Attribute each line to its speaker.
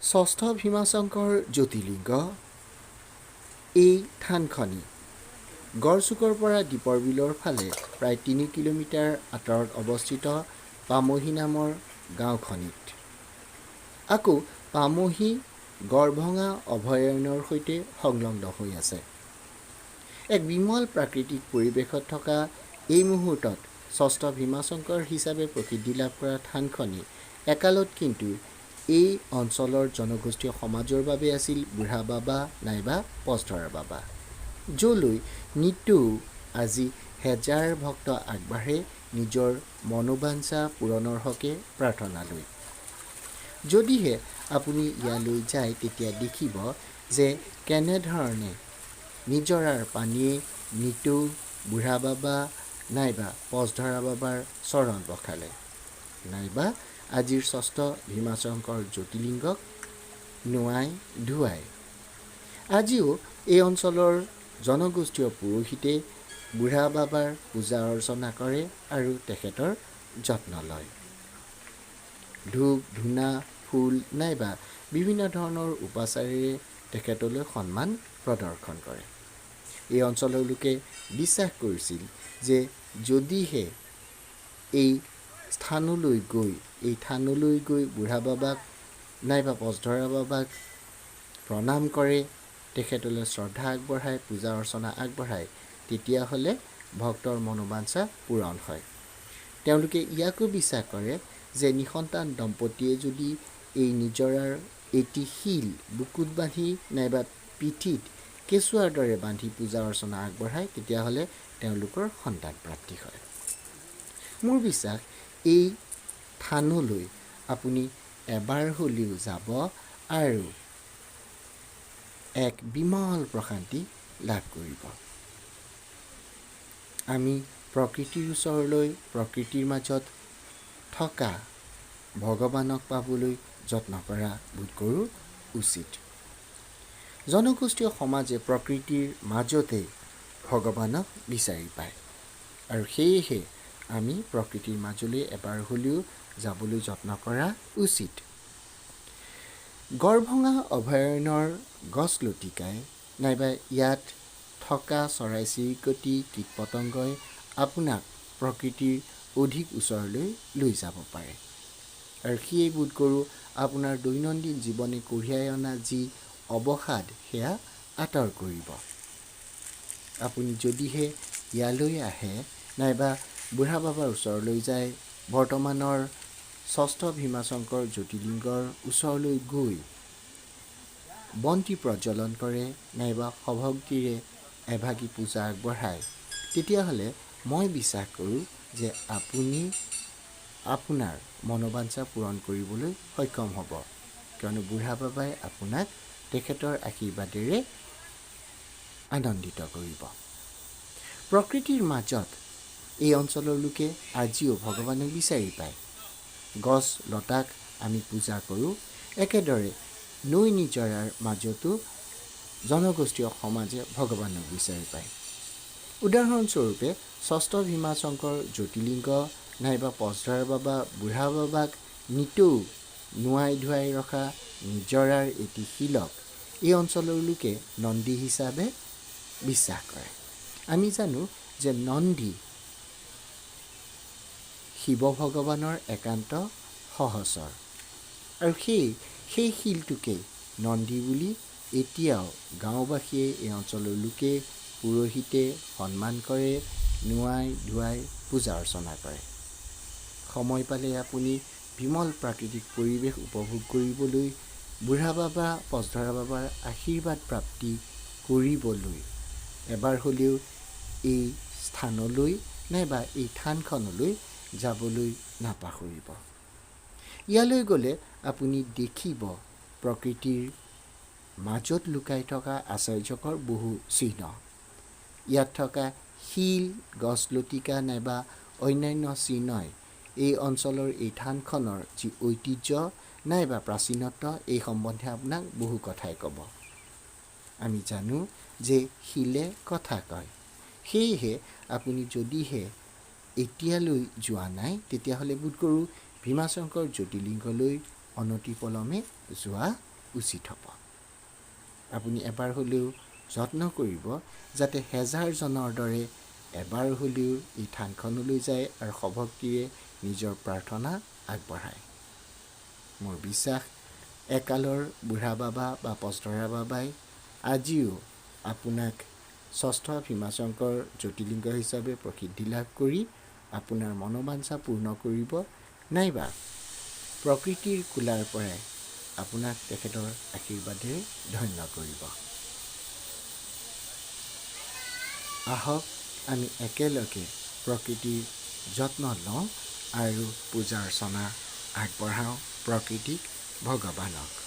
Speaker 1: ষষ্ঠ ভীমাশংকৰ জ্যোতিৰ্লিংগ এই থানখনি গড়চুকৰ পৰা দীপৰ বিলৰ ফালে প্ৰায় 3 কিলোমিটাৰ আঁতৰত অৱস্থিত পামহি নামৰ গাঁওখনিত। আকৌ পামহি গড়ভঙা অভয়াৰণ্যৰ সৈতে সংলগ্ন হৈ আছে। এক বিমল প্ৰাকৃতিক পৰিৱেশত থকা এই মুহূৰ্তত ষষ্ঠ ভীমাশংকৰ হিচাপে প্ৰসিদ্ধি লাভ কৰা থানখনি একালত কিন্তু এই অঞ্চলৰ জনগোষ্ঠীয় সমাজৰ বাবে আছিল বুঢ়া বাবা নাইবা পজধৰা বাবা, যলৈ নিতৌ আজি হেজাৰ ভক্ত আগবাঢ়ে নিজৰ মনোবাঞ্ছা পূৰণৰ হকে প্ৰাৰ্থনালৈ। যদিহে আপুনি ইয়ালৈ যায় তেতিয়া দেখিব যে কেনেধৰণে নিজৰাৰ পানীয়ে নিতৌ বুঢ়া বাবা নাইবা পজধৰা বাবাৰ চৰণ বখালে, নাইবা আজিৰ ষষ্ঠ ভীমাশংকৰ জ্যোতিৰ্লিংগক নোৱাই ধুৱায়। আজিও এই অঞ্চলৰ জনগোষ্ঠীয় পুৰোহিতে বুঢ়া বাবাৰ পূজা অৰ্চনা কৰে আৰু তেখেতৰ যত্ন লয়। ধূপ ধূনা ফুল নাইবা বিভিন্ন ধৰণৰ উপাচাৰেৰে তেখেতলৈ সন্মান প্ৰদৰ্শন কৰে। এই অঞ্চলৰ লোকে বিশ্বাস কৰিছিল যে যদিহে এই থানলৈ গৈ বুঢ়া বাবাক নাইবা পজধৰা বাবাক প্ৰণাম কৰে, তেখেতলৈ শ্ৰদ্ধা আগবঢ়ায়, পূজা অৰ্চনা আগবঢ়ায়, তেতিয়াহ'লে ভক্তৰ মনোবাঞ্ছা পূৰণ হয়। তেওঁলোকে ইয়াকো বিশ্বাস কৰে যে নিসন্তান দম্পতীয়ে যদি এই নিজৰাৰ এটি শিল বুকুত বান্ধি নাইবা পিঠিত কেঁচুৱাৰ দৰে বান্ধি পূজা অৰ্চনা আগবঢ়ায়, তেতিয়াহ'লে তেওঁলোকৰ সন্তান প্ৰাপ্তি হয়। মোৰ বিশ্বাস এই থানলৈ আপুনি এবাৰ হ'লেও যাব আৰু এক বিমল প্ৰশান্তি লাভ কৰিব। আমি প্ৰকৃতিৰ ওচৰলৈ, প্ৰকৃতিৰ মাজত থকা ভগৱানক পাবলৈ যত্ন কৰা বোধ কৰোঁ উচিত। জনগোষ্ঠীয় সমাজে প্ৰকৃতিৰ মাজতে ভগৱানক বিচাৰি পায় আৰু সেয়েহে আমি প্ৰকৃতিৰ মাজলৈ এবাৰ হ'লেও যাবলৈ যত্ন কৰা উচিত। গড়ভঙা অভয়াৰণ্যৰ গছ লতিকাই নাইবা ইয়াত থকা চৰাই চিৰিকটি কীট পতংগই আপোনাক প্ৰকৃতিৰ অধিক ওচৰলৈ লৈ যাব পাৰে আৰু সেয়ে বোধ কৰোঁ আপোনাৰ দৈনন্দিন জীৱনে কঢ়িয়াই অনা যি অৱসাদ সেয়া আঁতৰ কৰিব। আপুনি যদিহে ইয়ালৈ আহে নাইবা বুঢ়া বাবাৰ ওচৰলৈ যায়, বৰ্তমানৰ ষষ্ঠ ভীমাশংকৰ জ্যোতিৰ্লিংগৰ ওচৰলৈ গৈ বন্তি প্ৰজ্বলন কৰে নাইবা সভক্তিৰে এভাগি পূজা আগবঢ়ায়, তেতিয়াহ'লে মই বিশ্বাস কৰোঁ যে আপুনি আপোনাৰ মনোবাঞ্ছা পূৰণ কৰিবলৈ সক্ষম হ'ব, কিয়নো বুঢ়া বাবাই আপোনাক তেখেতৰ আশীৰ্বাদেৰে আনন্দিত কৰিব। প্ৰকৃতিৰ মাজত এই অঞ্চলৰ লোকে আজিও ভগৱানক বিচাৰি পায়। গছ লতাক আমি পূজা কৰোঁ, একেদৰে নৈ নিজৰাৰ মাজতো জনগোষ্ঠীয় সমাজে ভগৱানক বিচাৰি পায়। উদাহৰণস্বৰূপে ষষ্ঠ ভীমাশংকৰ জ্যোতিৰ্লিংগ নাইবা পজধৰা বাবা বুঢ়া বাবাক নিতৌ নোৱাই ধুৱাই ৰখা নিজৰাৰ এটি শিলক এই অঞ্চলৰ লোকে নন্দী হিচাপে বিশ্বাস কৰে। আমি জানো যে নন্দী শিৱ ভগৱানৰ একান্ত সহচৰ আৰু সেই শিলটোকেই নন্দী বুলি এতিয়াও গাঁওবাসীয়ে এই অঞ্চলৰ লোকে পুৰোহিতে সন্মান কৰে, নোৱাই ধুৱাই পূজা অৰ্চনা কৰে। সময় পালে আপুনি বিমল প্ৰাকৃতিক পৰিৱেশ উপভোগ কৰিবলৈ, বুঢ়া বাবা পজধৰা বাবাৰ আশীৰ্বাদ প্ৰাপ্তি কৰিবলৈ এবাৰ হ'লেও এই স্থানলৈ নাইবা এই থানখনলৈ যাবলৈ নাপাহৰিব। ইয়ালৈ গ'লে আপুনি দেখিব প্ৰকৃতিৰ মাজত লুকাই থকা আশ্চৰ্যকৰ বহু চিহ্ন। ইয়াত থকা শিল, গছ লতিকা নাইবা অন্যান্য চিহ্নই এই অঞ্চলৰ এই থানখনৰ যি ঐতিহ্য নাইবা প্ৰাচীনত্ব এই সম্বন্ধে আপোনাক বহু কথাই ক'ব। আমি জানো যে শিলে কথা কয়, সেয়েহে আপুনি যদিহে এতিয়ালৈ যোৱা নাই তেতিয়াহ'লে বোধ কৰোঁ ভীমাশংকৰ জ্যোতিৰ্লিংগলৈ অনতিপলমে যোৱা উচিত হ'ব। আপুনি এবাৰ হ'লেও যত্ন কৰিব যাতে হেজাৰজনৰ দৰে এবাৰ হ'লেও এই থানখনলৈ যায় আৰু সভক্তিৰে নিজৰ প্ৰাৰ্থনা আগবঢ়ায়। মোৰ বিশ্বাস একালৰ বুঢ়া বাবা বা পজধৰা বাবাই আজিও আপোনাক ষষ্ঠ ভীমাশংকৰ জ্যোতিলিংগ হিচাপে প্ৰসিদ্ধি লাভ কৰি আপোনাৰ মনোবাঞ্ছা পূৰ্ণ কৰিব, নাইবা প্ৰকৃতিৰ কোলাৰ পৰাই আপোনাক তেখেতৰ আশীৰ্বাদেৰে ধন্য কৰিব। আহক আমি একেলগে প্ৰকৃতিৰ যত্ন লওঁ আৰু পূজা অৰ্চনা আগবঢ়াওঁ প্ৰকৃতিক, ভগৱানক।